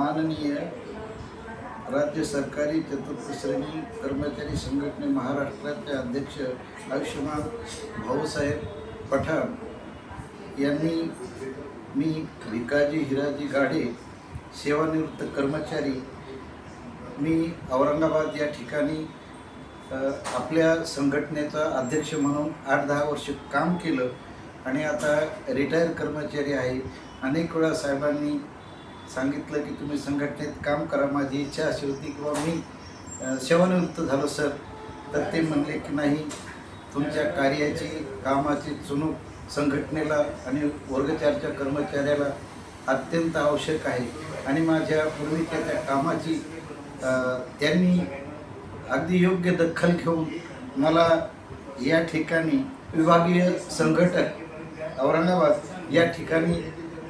माननीय राज्य सरकारी चतुर्थ श्रेणी कर्मचारी संघटने महाराष्ट्राचे अध्यक्ष आयुष्यमान भाऊसाहेब पठाण यांनी मी भिकाजी हिराजी गाडे सेवानिवृत्त कर्मचारी मी औरंगाबाद या ठिकाणी आपल्या संघटनेचा अध्यक्ष म्हणून 8-10 वर्ष काम केलं आणि आता रिटायर कर्मचारी आहे। अनेक वेळा साहेबांनी सांगितलं की तुम्ही संघटनेत काम करा, माझी इच्छा अशी होती किंवा मी सेवानिवृत्त झालो सर, तर ते म्हणले की नाही, तुमच्या कार्याची कामाची चुणूक संघटनेला आणि वर्ग 4च्या कर्मचाऱ्याला अत्यंत आवश्यक आहे आणि माझ्या पूर्वीच्या त्या कामाची त्यांनी अगदी योग्य दखल घेऊन मला या ठिकाणी विभागीय संघटक औरंगाबाद या ठिकाणी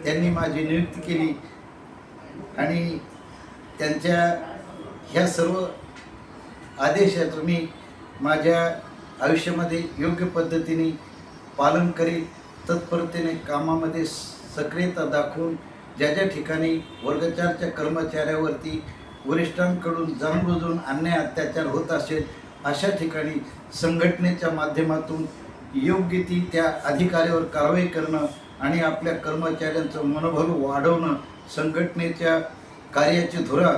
त्यांनी माझी नियुक्ती केली आणि त्यांच्या ह्या सर्व आदेशाचं मी माझ्या आयुष्यामध्ये योग्य पद्धतीने पालन करीत तत्परतेने कामामध्ये सक्रियता दाखवून ज्या ठिकाणी वर्ग 4च्या कर्मचाऱ्यावरती वरिष्ठांकडून जाणून अन्याय अत्याचार होत असेल अशा ठिकाणी संघटनेच्या माध्यमातून योग्य ती त्या अधिकाऱ्यावर कारवाई करणं आणि आपल्या कर्मचाऱ्यांचं मनोबल वाढवणं, संघटनेच्या कार्याची धुरा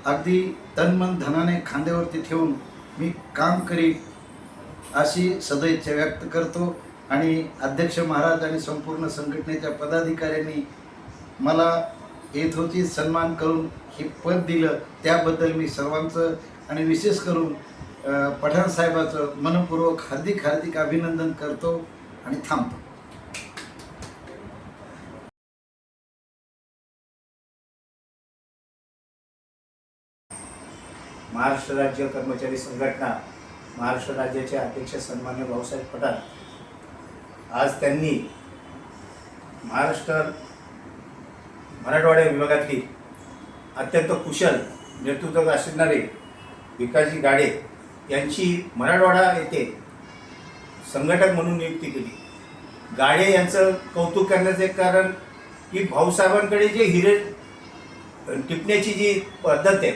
अगदी तनमन धनाने खांद्यावरती ठेवून मी काम करीत अशी सदिच्छा व्यक्त करतो आणि अध्यक्ष महाराज आणि संपूर्ण संघटनेच्या पदाधिकाऱ्यांनी मला यथोचित सन्मान करून हे पद दिलं, त्याबद्दल मी सर्वांचं आणि विशेष करून पठाण साहेबाचं मनपूर्वक हार्दिक अभिनंदन करतो आणि थांबतो। महाराष्ट्र राज्य कर्मचारी संघटना महाराष्ट्र राज्याचे अध्यक्ष सन्मान्य भाऊसाहेब पठाण आज त्यांनी मराठवाडा विभागातली अत्यंत कुशल नेतृत्व असणारे भिकाजी गाडे यांची मराठवाडा येथे संघटक म्हणून नियुक्ती केली। गाडे यांचं कौतुक करण्याचे कारण की भाऊसाहेबांकडे जे हिरे टिपण्याची जी पद्धत आहे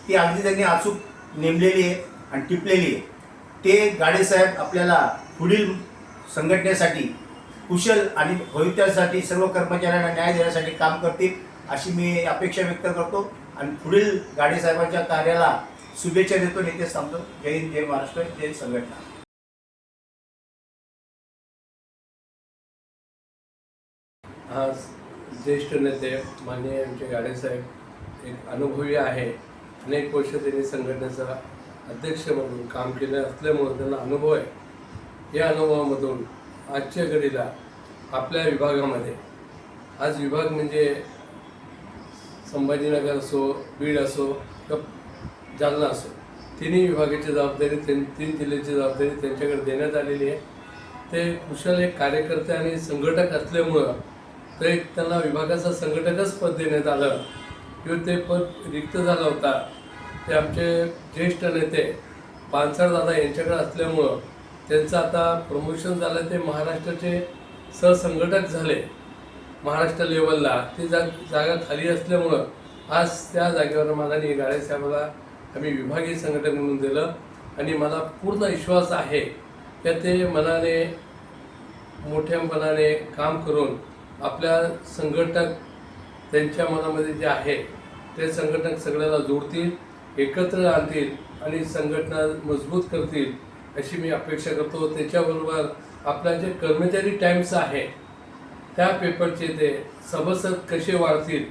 ती अगदी त्यांनी अचूक नेमलेली आहे आणि टिपलेली आहे। ते गाडेसाहेब आपल्याला पुढील संघटनेसाठी कुशल आणि भविष्यासाठी सर्व कर्मचाऱ्यांना न्याय देण्यासाठी काम करतील अशी मी अपेक्षा व्यक्त करतो आणि पुढील गाडेसाहेबांच्या कार्याला शुभेच्छा देतो। नेते सांगतो जय हिंद, जय महाराष्ट्र, जय संघटना। आज ज्येष्ठ नेते माननीय आमचे गाडेसाहेब एक अनुभवी आहे, अनेक वर्ष त्यांनी संघटनेचा अध्यक्ष म्हणून काम केलं असल्यामुळे त्यांना अनुभव आहे। या अनुभवामधून आजच्या घडीला आपल्या विभागामध्ये आज विभाग म्हणजे संभाजीनगर असो, बीड असो किंवा जालना असो, तिन्ही विभागाची जबाबदारी 3 जिल्ह्याची जबाबदारी त्यांच्याकडे देण्यात आलेली आहे। ते कुशल एक कार्यकर्ते आणि संघटक असल्यामुळं ते त्यांना विभागाचा संघटकच पद देण्यात आलं किंवा ते पद रिक्त झालं होता। ते आमचे ज्येष्ठ नेते पानसरदादा यांच्याकडे असल्यामुळं त्यांचं आता प्रमोशन झालं, ते महाराष्ट्राचे सहसंघटक झाले महाराष्ट्र लेवलला। ती जागा खाली असल्यामुळं आज त्या जागेवर माननीय गाडेसाहेबाला आम्ही विभागीय संघटक म्हणून दिलं आणि मला पूर्ण विश्वास आहे की ते मनाने मोठ्यापणाने काम करून आपल्या संघटक त्यांच्या मनामध्ये जे आहे ते संघटक सगळ्याला जोडतील, एकत्र आणतील आणि संघटना मजबूत करतील अशी मी अपेक्षा करतो। त्याच्याबरोबर आपल्या जे कर्मचारी टाइम्स आहे त्या पेपरचे ते सभासद कसे वाढतील,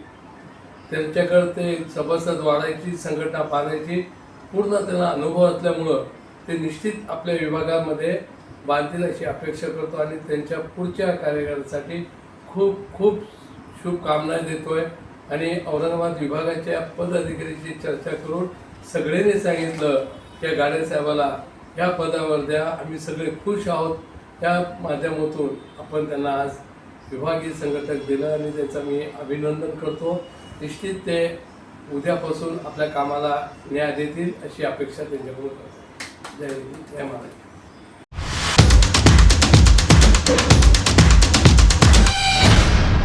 त्यांच्याकडे ते सभासद वाढायची, संघटना पाहण्याची पूर्ण त्यांना अनुभव असल्यामुळं ते निश्चित आपल्या विभागामध्ये बांधतील अशी अपेक्षा करतो आणि त्यांच्या पुढच्या कार्यकाळासाठी खूप शुभकामना देतोय। आणि औरंगाबाद विभागाच्या पदाधिकाऱ्यांची चर्चा करून सगळ्यांनी सांगितलं की गाडेसाहेबाला ह्या पदावर द्या, आम्ही सगळे खुश आहोत। त्या माध्यमातून आपण त्यांना आज विभागीय संघटक दिलं आणि त्याचं मी अभिनंदन करतो। निश्चित ते उद्यापासून आपल्या कामाला न्याय देतील अशी अपेक्षा त्यांच्याकडून करतो। जय हिंद, जय महाराष्ट्र।